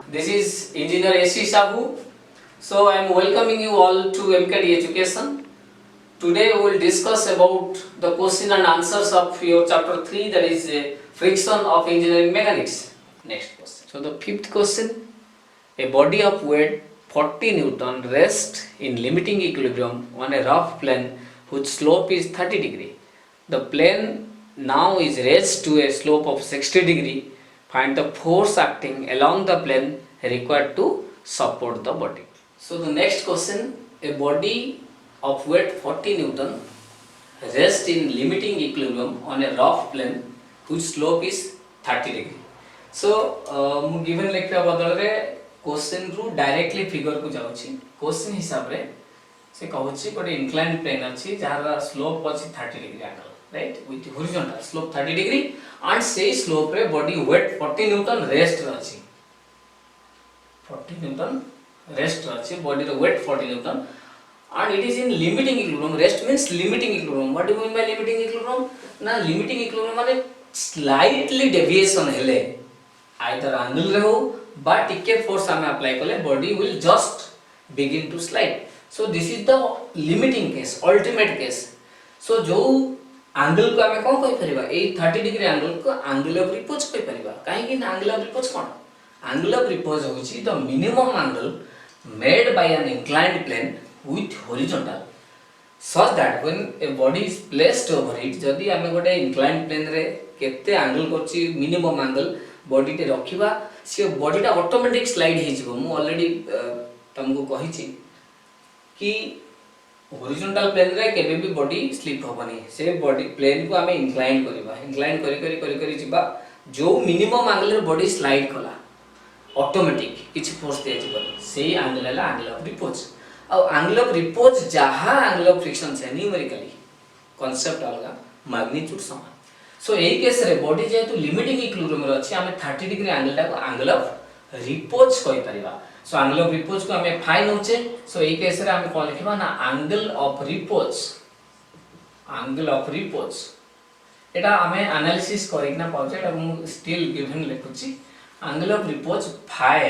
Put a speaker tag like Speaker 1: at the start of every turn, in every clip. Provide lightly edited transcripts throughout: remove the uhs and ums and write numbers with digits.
Speaker 1: This is Engineer A.C. Sahu. So I am welcoming you all to MKD Education. Today we will discuss about the question and answers of your chapter 3, that is friction of engineering mechanics. Next question. So the fifth question, a body of weight 40 Newton rests in limiting equilibrium on a rough plane whose slope is 30 degree. The plane now is raised to a slope of 60 degree. Find the force acting along the plane required to support the body. So the next question, a body of weight 40 Newton rests in limiting equilibrium on a rough plane whose slope is 30 degree. So given lecture बदल question रु directly figure को जाउछि question हिसाब रे से कहउछि गोटे inclined plane अछि जहार slope अछि 30 degree angle, right, with horizontal slope 30 degree and से स्लोप रे बॉडी वेट 40 न्यूटन रेस्ट अछि 40 न्यूटन रेस्ट अछि बॉडी रे weight 40 newton and it is in limiting equilibrium. Rest means limiting equilibrium. What do you mean by limiting equilibrium? Na limiting equilibrium माने slightly deviation हेले either angle रे हो बा टिके force हमें अप्लाई कले body will just begin to slide. So this is the limiting case, ultimate case. So जो angle को हमें कौन कहि परिबा ए 30 डिग्री एंगल को एंगल ऑफ रिपोज कहि परिबा काहे कि एंगल ऑफ रिपोज कोन एंगल ऑफ रिपोज होछि the minimum angle made by an inclined plane with horizontal such that when a body is placed over it जदि हमें गोटे inclined plane रे केते एंगल करछि मिनिमम एंगल बॉडी टे रखिबा से बॉडी टा ऑटोमेटिक स्लाइड हे जिवो मु ऑलरेडी तुमको कहि छि कि हॉरिजॉन्टल प्लेन रे केबे भी बॉडी स्लिप होबनी से बॉडी प्लेन को हमें इंक्लाइन करबा इंक्लाइन करी जिबा जो मिनिमम एंगल रे बॉडी स्लाइड कला ऑटोमेटिक किछि फोर्स दे जिवो सेही एंगल है एंगल ऑफ रिपोज और एंगल ऑफ रिपोज जहां एंगल ऑफ फ्रिक्शन से न्यूमेरिकली कांसेप्ट अलगा मैग्नीट्यूड समान सो एही केस रे बॉडी जेतु लिमिटिंग इक्विलिब्रियम रे अछि हमें 30 डिग्री एंगल टा को एंगल ऑफ रिपोज कहि परिबा सो एंगल ऑफ रिपोज को हमें फाइन होचे सो एही केस रे हमें कोन लिखबा ना एंगल ऑफ रिपोज एटा हमें एनालिसिस करिकना पाउचे एटा मु स्टिल गिवन लिखुची angle of repose phi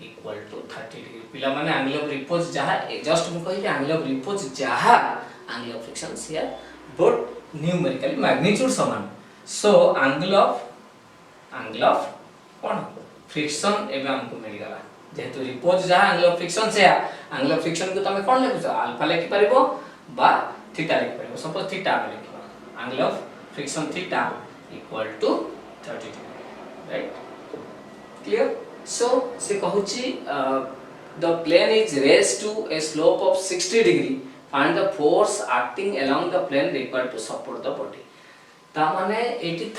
Speaker 1: equal to 30 degree पिला माने एंगल ऑफ रिपोज जहा जस्ट मु कहि एंगल ऑफ रिपोज जहा एंगल ऑफ फ्रिक्शन से बोथ न्यूमेरिकली मैग्नीट्यूड समान सो एंगल ऑफ कोन फ्रिक्शन एबे हमको मिल गला जेतु रिपोज जहा एंगल ऑफ फ्रिक्शन से एंगल ऑफ फ्रिक्शन को तमे कोन लिखुछ अल्फा लिखि परिबो बा थीटा लिखि परिबो सपोज थीटा में लिखबा angle of friction theta equal to 30 degree, right, clear. So से कहूची the plane is raised to a slope of 60 degree and the force acting along the plane required to support the body. ता माने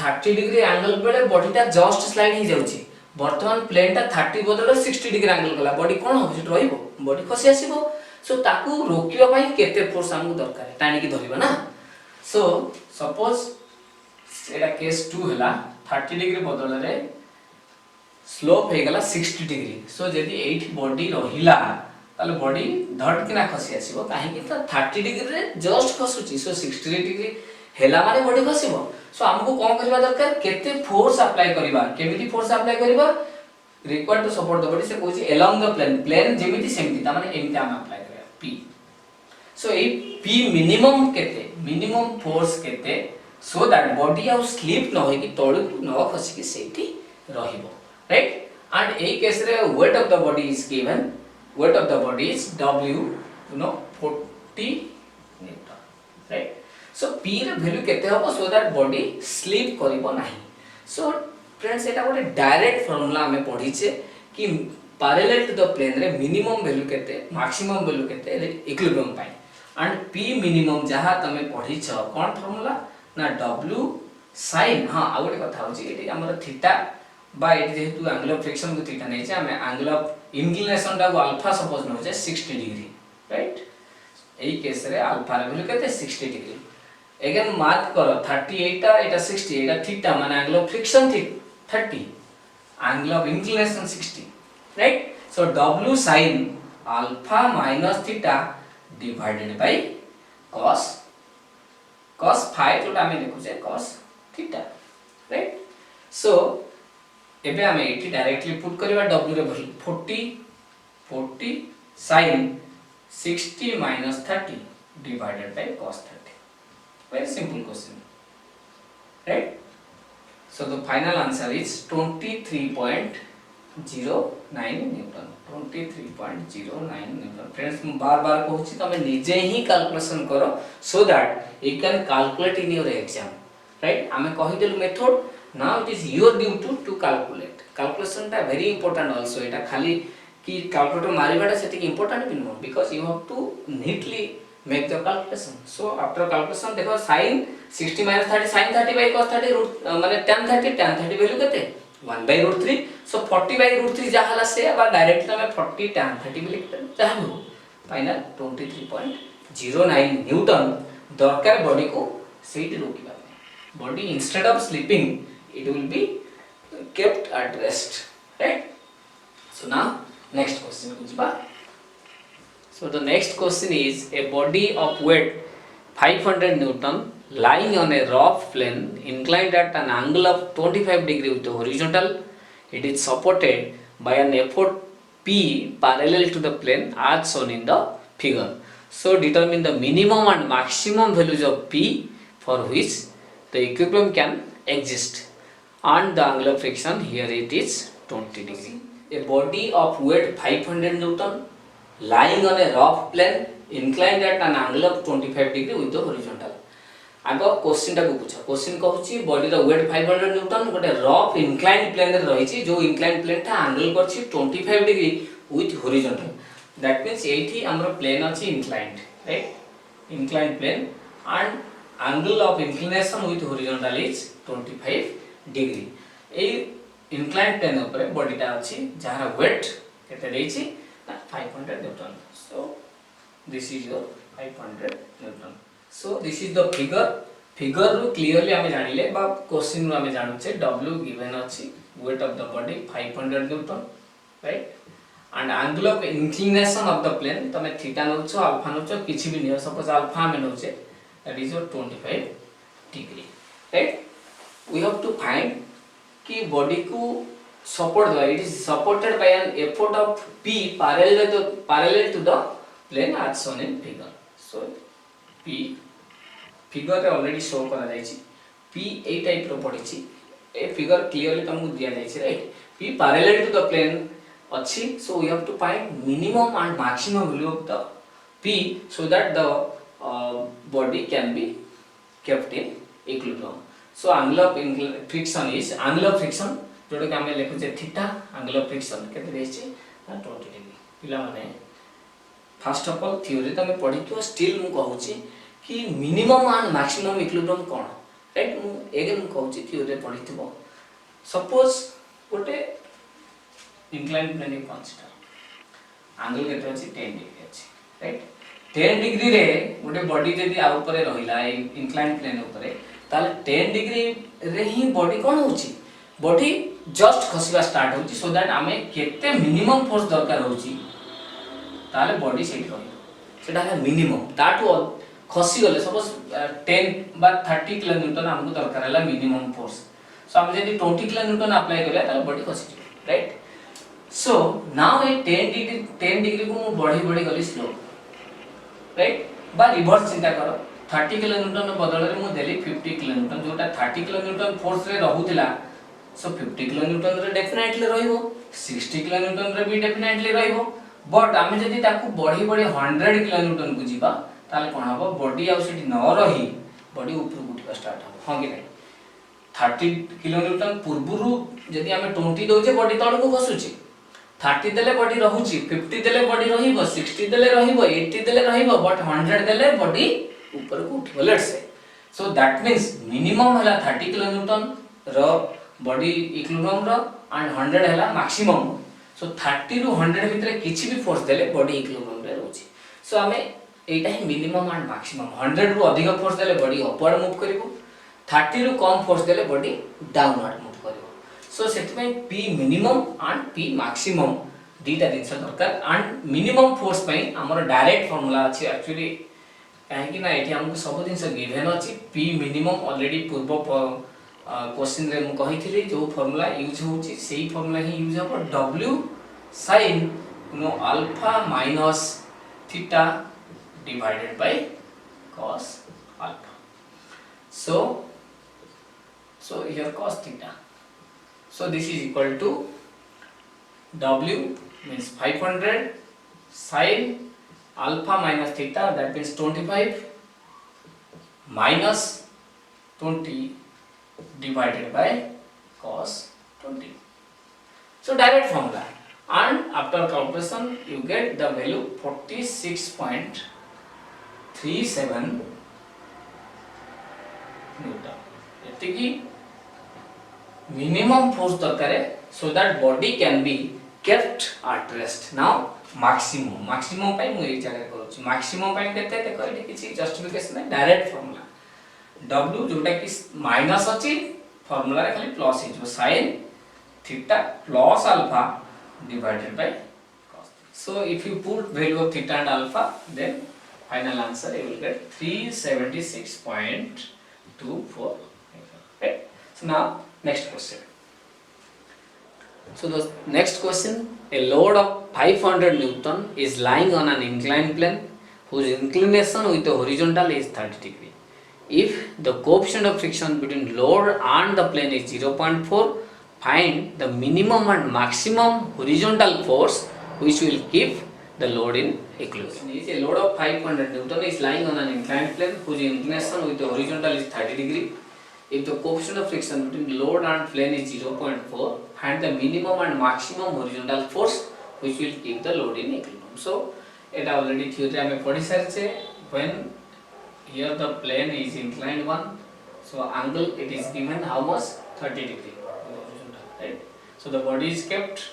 Speaker 1: 30 degree angle बेले body ता just slide ही जाउची वर्तमान plane ता 30 बदले 60 degree angle कला बॉडी कोन हो जे रहइबो बॉडी खसी आसीबो सो ताकू रोकियो पई केते फोर्स हमु दरकार टाणी की धरिबा ना सो सपोज एटा केस 2 हला 30 डिग्री बदले रे स्लोप हे गला 60 डिग्री सो जदी 8 बॉडी रहिला ताले बॉडी धड़ किना खसी आसीबो काहे कि त 30 डिग्री रे जस्ट खसुची सो 60 डिग्री हेला माने बॉडी खसिबो सो हमको कोन करबा दरकार केते फोर्स अप्लाई करबा केमिति फोर्स अप्लाई करबा required to support the body से कोची अलोंग द प्लेन जेमिति सेमिति त माने एमिति हम अप्लाई करबा p so a p minimum force केते सो दैट बॉडी आउ स्लिप न होई कि तळु न खसी कि सेठी रहिबो, right, and a case रे weight of the body is given, weight of the body is w 40 newton, right, so p रे value केते होबो so that body slip करिवो नाही. so friends एटा गोटे डायरेक्ट फार्मूला हमें पढी छे कि पैरेलल टू द प्लेन रे मिनिमम वैल्यू केते मैक्सिमम वैल्यू केते equilibrium pi and p minimum जहा तमे पढी छ कोन फार्मूला ना w sin हां आ गोटे कथा होची एटी हमर थीटा बा एटी जेहेतु एंगल ऑफ फ्रिक्शन को थीटा नै छै हमें एंगल ऑफ इंक्लिनेशन टा को अल्फा सपोज न हो छै 60 डिग्री, राइट, एई केस रे अल्फा रे वैल्यू केते 60 डिग्री अगेन मार्क करो 38 टा एटा 60 एटा थीटा माने angle of friction 30 angle of inclination 60, right, so w sin alpha minus theta divided by cos phi तो हमें लिखु छै cos थीटा, राइट. सो एबे आमे एठी डायरेक्टली पुट करबा w रे value 40 sin 60 minus 30 divided by cos 30. Very simple question, right? So the final answer is 23.09 Newton. 23.09 Newton. Friends, बार बार कहूँ तो मैं निजे ही कैलकुलेशन करो so that you can calculate in your exam, right? आमे कही देलु method. Now it is your duty to calculate. Calculation टा very important also. एटा खाली कि calculator मारिबाटा सेटिक important भी no, because you have to neatly make the calculation. So after calculation देखो sin 60 minus 30 sin 30 by cos 30 root माने tan 30 value केते 1 by root 3. So 40 by root 3 जहाँ ला से अब डायरेक्ट में 40 tan 30 भी लिखते हैं जहाँ भी फाइनल 23.09 न्यूटन दरकार बॉडी को सेट रोकिबा में. Body instead of sleeping it will be kept at rest, right? So now next question ko jiba. So the next question is a body of weight 500 Newton lying on a rough plane inclined at an angle of 25 degree with the horizontal. It is supported by an effort P parallel to the plane as shown in the figure. So determine the minimum and maximum values of P for which the equilibrium can exist. And the angle of friction here it is 20 degree. A body of weight 500 Newton lying on a rough plane inclined at an angle of 25 degree with the horizontal. आगो question टा को पूछा. Question कहूची body the weight 500 newton गोटे rough inclined plane रे रहिची जो inclined plane टा एंगल करची 25 degree with horizontal. That means एठी हमर प्लेन अछि inclined, right? Inclined plane and angle of inclination with horizontal is 25 degree. ए इंक्लाइंड प्लेन ऊपर बॉडी टा अछि जहार वेट केते देछि 500 newton. So this is your 500 newton. So this is the figure. Figure ru clearly आमे जानिले बा क्वेश्चन रू आमे जानुचे W given अछि weight of the body 500 Newton, right? And angle of inclination of the plane तमे theta नउछो alpha नउछो किछि भी neo. Suppose alpha में नउचे that is your 25 degree, right? We have to find कि बॉडी को support दो. It is supported by an effort of P parallel to the plane as shown in figure. So P figure रे already show करा जायछि. P ए type रो पडिछि. ए फिगर क्लियरली तुमको दिया जायछि, right? P parallel to the plane अछि. So we have to find minimum and maximum value of the P so that the body can be kept in equilibrium. So angle of friction is angle of friction जोटा कि हमें लिखु जे theta. angle of friction केते देछि 20 degree. पिला माने first of all theory त मैं पढितो स्टिल मु कहूची कि minimum and maximum equilibrium cone, right? मु अगेन कहूची थ्योरी पढिथिबो. सपोज गोटे इंक्लाइंड प्लेन कंसीडर एंगल केते अछि 10 डिग्री अछि, राइट? 10 डिग्री रे गोटे बॉडी जदी आ ऊपर रहिला इंक्लाइंड प्लेन ऊपर ताले 10 डिग्री रे ही बॉडी कोन होची बॉडी जस्ट खसिबा स्टार्ट होची. सो दैट आमे केते मिनिमम फोर्स दरकार होची ताले बॉडी सेट रही सेटा है मिनिमम. ताटू खसी गले सपोज 10 बा 30 किलो न्यूटन हमको दरकार है मिनिमम फोर्स. सो हम जदी 20 किलो न्यूटन अप्लाई करिया ताले बॉडी खसी जाय, राइट? सो नाउ ए 10 डिग्री को मु बढ़ी गली स्लो, राइट? बा रिवर्स चिंता करो 30 किलो न्यूटन बदल रे मु देली 50 किलो न्यूटन जोटा 30 किलो न्यूटन फोर्स रे रहुतिला. सो 50 किलो न्यूटन रे डेफिनेटली रहिबो, 60 किलो न्यूटन रे भी डेफिनेटली रहिबो. बट आमे जदी ताकू बढ़ी 100 किलो न्यूटन को जीवा ताले कोन हबो बॉडी आ सेठी न रही बॉडी ऊपर उठिबा स्टार्ट हबो. हां कि नै 30 किलो न्यूटन पूर्वरु जदी आमे 20 दोचे बॉडी तळ को खसुची. 30 देले बॉडी रहूची, 50 देले बॉडी रहिबो, 60 देले रहिबो, 80 देले रहिबो, बट 100 देले बॉडी ऊपर को उठिबो. Let's say so that means minimum हला 30 किलो न्यूटन रो बॉडी इक्विलिब्रियम रो एंड 100 हला मैक्सिमम. सो 30 रु 100 भितरे किछि भी फोर्स देले बॉडी इक्विलिब्रियम रे रहउची. सो हमें एटा ही मिनिमम एंड मैक्सिमम. 100 रु अधिक फोर्स देले बॉडी अपवर्ड मूव करिवो, 30 रु कम फोर्स देले बॉडी डाउनवर्ड मूव करिवो. सो सेति में P minimum and P maximum दीटा दिनस दरकार. एंड मिनिमम फोर्स पई हमर डायरेक्ट फार्मूला अछि एक्चुअली काहे कि ना एठी हमको सब दिनस गिवन अछि. P मिनिमम ऑलरेडी पूर्व क्वेश्चन रे मु कहिथिली जो फार्मूला यूज होची सेही फार्मूला ही यूज हो w sin alpha minus theta divided by cos alpha. So here cos theta. So this is equal to w means 500 sin alpha minus theta, that means 25 minus 20 divided by cos 20. So direct formula, and after calculation you get the value 46.37 Newton. एतिकी minimum force दरकार so that body can be kept at rest. Now maximum पाई मु एक जगह करूची maximum पाई केते देखो एठी किछि justification है, डायरेक्ट फार्मूला w जोटा कि माइनस अछि फार्मूला रे खाली प्लस हे जो sin theta plus alpha divided by cos. So if you put value of theta and alpha, then final answer you will get 376.24. Right? So now next question. So the next question, a load of 500 Newton is lying on an inclined plane whose inclination with the horizontal is 30 degree. If the coefficient of friction between load and the plane is 0.4, find the minimum and maximum horizontal force which will keep the load in equilibrium. A load of 500 Newton is lying on an inclined plane whose inclination with the horizontal is 30 degree. If the coefficient of friction between load and plane is 0.4, find the minimum and maximum horizontal force which will keep the load in equilibrium. So, it already theory I have studied when here the plane is inclined one, so angle it is given how much 30 degree. Right? So the body is kept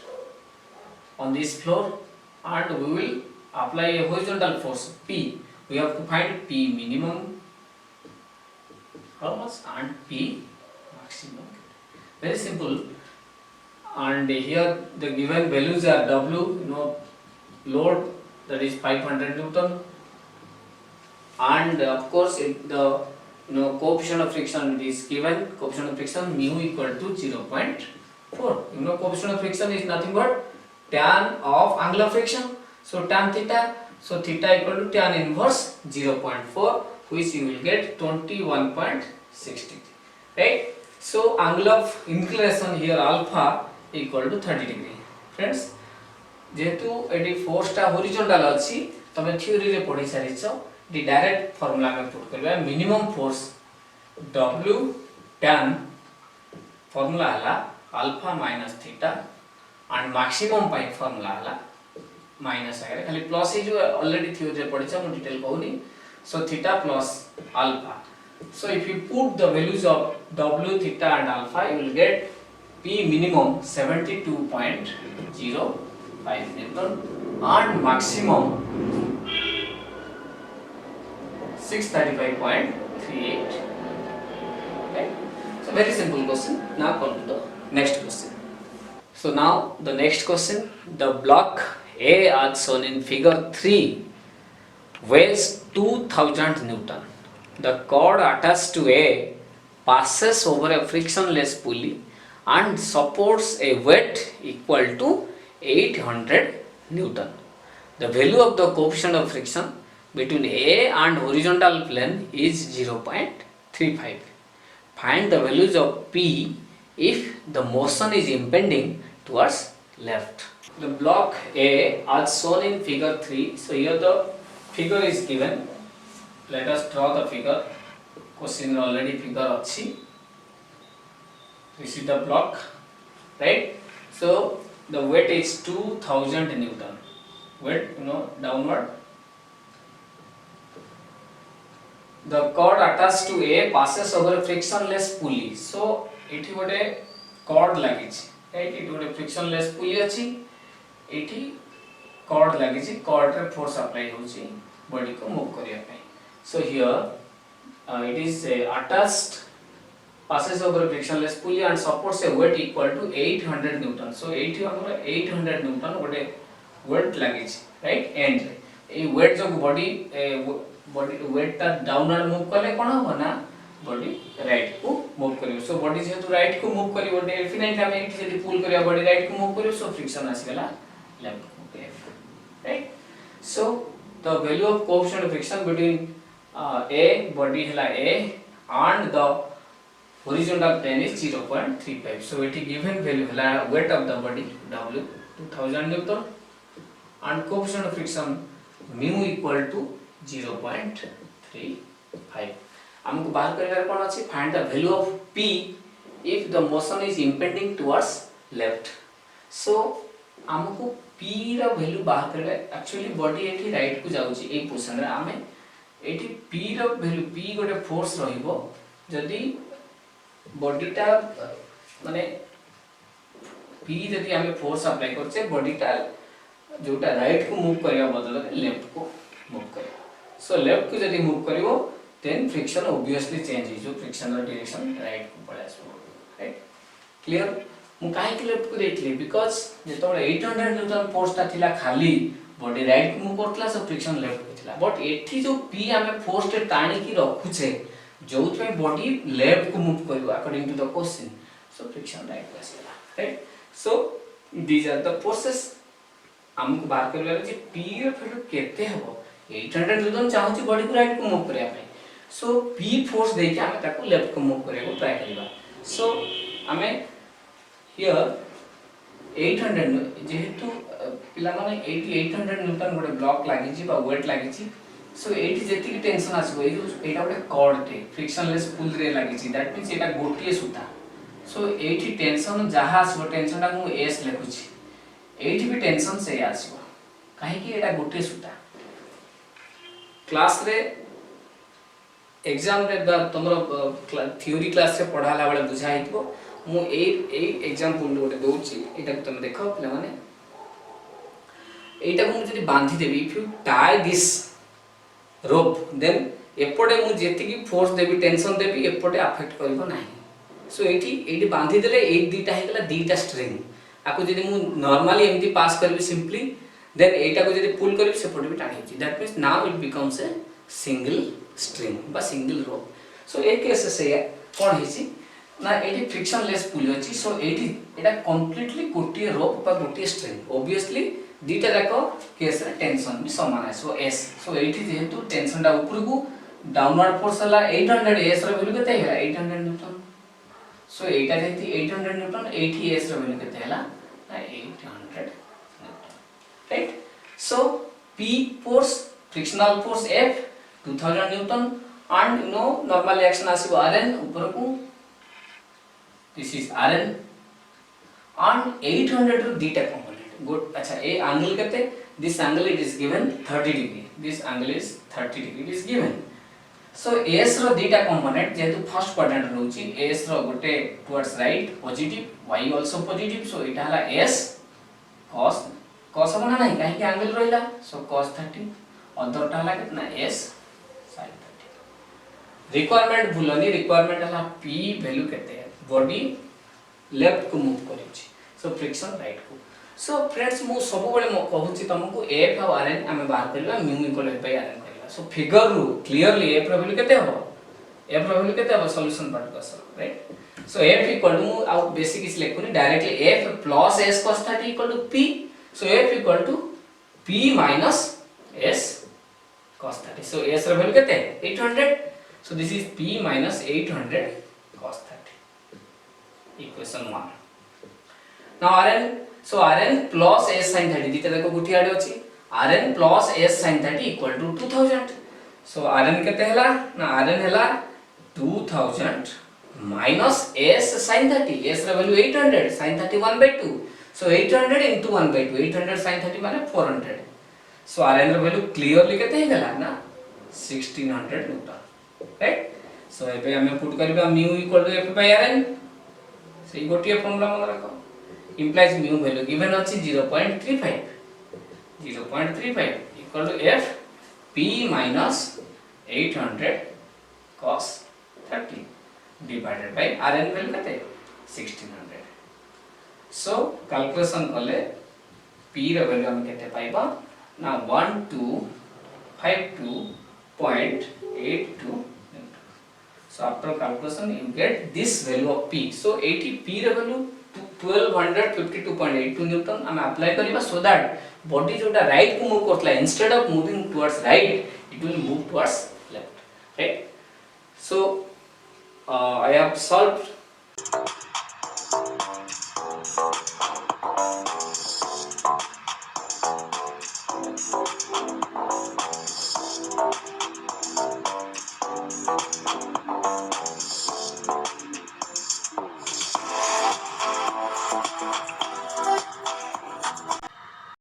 Speaker 1: on this floor and we will apply a horizontal force P. We have to find P minimum how much and P maximum. Very simple. And here the given values are W, load, that is 500 Newton, and of course if the coefficient of friction is given, coefficient of friction mu equal to 0.4. Coefficient of friction is nothing but tan of angle of friction. So tan theta, so theta equal to tan inverse 0.4, which you will get 21.60. Right? So angle of inclination here alpha equal to 30 degree. Friends, जेहेतु एटी force टा horizontal अछि तमे theory रे पढि सारिछो, the direct formula में put करबा minimum force W tan formula हला alpha minus theta and maximum pi formula हला माइनस आगे खाली प्लस ही जो ऑलरेडी थ्योरी रे पढिछो मु डिटेल कहूनी. So theta plus alpha. So if you put the values of W, theta and alpha, you will get P minimum 72.05 Newton and maximum 635.38. Okay? So very simple question. Now come to the next question. So now the next question, the block A as shown in figure 3 weighs 2000 Newton. The cord attached to A passes over a frictionless pulley and supports a weight equal to 800 Newton. The value of the coefficient of friction between A and horizontal plane is 0.35. Find the values of P if the motion is impending towards left. The block A as shown in figure 3. So here the figure is given. Let us draw the figure. Question already figure achi. This is the block, right? So the weight is 2000 Newton. Weight, downward. The cord attached to A passes over a frictionless pulley. So एठी गोटे cord लागिछि, right? एठी गोटे frictionless pulley अछि. एठी cord लागिछि, cord रे force apply होछि body को move करिया पई. So here it is attached, passes over a frictionless pulley and supports a weight equal to 800 Newton. So 800 Newton गोटे weight लागिछि, right? End ए weight जो body weight ता downward move कले कोन हो ना बॉडी राइट को मूव करियो सो बॉडी जेहेतु right को मूव करियो डेफिनेटली हम एठी जदी पुल करिया बॉडी राइट को मूव करियो सो फ्रिक्शन आसीगला लेफ्ट को right so the value of coefficient of friction between a body hela a and the horizontal plane is 0.35 so it is given value hela weight of the body w 2000 newton and coefficient of friction mu equal to 0.35 हमको बाहर करिवार कोन अछि find the value of p if the motion is impending towards left so हमको p रा value बाहर करले actually body एठी right को जाउची ए पोजीशन रे आमे एठी p रा वैल्यू p गोटे फोर्स रहिबो जदी बॉडीटा माने p जदी हमें फोर्स अप्लाई करछे बॉडीटा जोटा राइट को मूव करिया बदल लेफ्ट को मूव करे सो लेफ्ट को जदी मूव करिवो देन फ्रिक्शन ऑब्वियसली चेंज हो जो फ्रिक्शन रा डायरेक्शन राइट को पळे आसो राइट क्लियर मु काहे कि लेफ्ट को देखली बिकॉज़ जेतोळे 800 न्यूटन फोर्स ता थिला खाली बॉडी राइट को move Kartala so friction left को थिला बट एठी जो p हमें फोर्स ते टाणी की रखुछे जोथ में बॉडी लेफ्ट को मूव करियो according to the question so friction right को आसेला right so these are the forces हमको बाहर करले जे p र वैल्यू केते हबो 800 न्यूटन चाहूची बॉडी को राइट को मूव करिया पे सो p फोर्स देके हमें ताको लेफ्ट को मूव करिया को ट्राई करबा सो हमें हियर 800 जेहेतु पिला माने 800 न्यूटन गोटे ब्लॉक लागि छी बा वेट लागि छी सो 80 जेति की टेंशन आसबो एटा गोटे कॉर्ड टे फ्रिक्शनलेस पुल रे लागि छी दैट मींस एटा गोटिए सुता सो 80 टेंशन जहा आसबो टेंशन टा मु s लिखु छी 80 भी टेंशन से आसबो काहे कि एटा गोटिए सुता क्लास रे एग्जाम रे तमरो थ्योरी क्लास से पढ़ाला वाला बुझाइतबो मु ए एग्जांपल गोटे दोची एटा तुम देखो पिला माने एटा को जदी बांधी देबी if you tie this rope then एपटे मु जेति की फोर्स देबी टेंशन देबी एपटे अफेक्ट करबो नाही सो एटी बांधी देले एक दीटा हेगला दीटा स्ट्रिंग आको जदी मु नॉर्मली एमती पास करबी सिंपली देन एटा को जदी पुल करबी सेपटे भी टाणी छी that means now it becomes a single string बा सिंगल रोप सो ए केस से कोन हिसी ना एटी फ्रिक्शनलेस पुल अछि सो एटी एटा कंप्लीटली गोटिए रोप बा गोटिए स्ट्रिंग ऑब्वियसली दीटा जाको केस रे टेंशन भी समान है सो s सो एटी जेहेतु टेंशन दा ऊपर को डाउनवर्ड फोर्स हला 800 s रे वैल्यू केते हैला 800 न्यूटन सो एटा जेति 800 न्यूटन 80 s रे वैल्यू केते हैला 800 newton right so p force frictional force f 2000 newton and you know normal reaction आसीबो rn ऊपर को this is rn on 800 to theta component good acha a angle kete this angle it is given 30 degree this angle is 30 degree it is given so s ro theta component jehetu first quadrant rochi s ro gote towards right positive y also positive so it hala s cos होना नहीं काहे कि angle रहिला so cos 30 other टा hala कितना s sin 30 requirement भूलनी requirement हाला p value केते बॉडी लेफ्ट को मूव करिछि सो फ्रिक्शन राइट को सो फ्रेंड्स मु सब बेले म कहूछि तुमको f और rn हमें बाहर करबा mu इक्वल बाय rn करबा सो फिगर रु क्लियरली f रो वैल्यू केते हो f रो वैल्यू केते हो सॉल्यूशन पार्ट का sir right so f equal to आउ बेसिक इस लेखुनी directly f plus s cos 30 equal to p so f equal to p minus s cos 30 so s रो वैल्यू केते 800 so this is p minus 800 cos 30 equation 1 now rn so rn plus s sin 30 dita देखो गुठी आडे अछि rn plus s sin 30 equal to 2000 so rn केते हला ना rn हला 2000 minus s sin 30 s रे value 800 sin 30 1/2 so 800 into 1/2 800 sin 30 माने 400 so rn रे वैल्यू क्लियरली केते हेला ना 1600 न्यूटन राइट सो एबे हमें पुट करबा mu equal to f by rn से गोटिए फार्मूला मन रखो implies mu value given अछि 0.35 equal to f p minus 800 cos 30 divided by rn value कते 1600 so calculation कले p रे वैल्यू हम केते पाइबा ना 1252.82 So after calculation you get this value of P. So 80 P ର value 1252.82 न्यूटन हम अप्लाई करिबा so that body जोटा right को move Kartala instead of moving towards right it will move towards left, right? So I have solved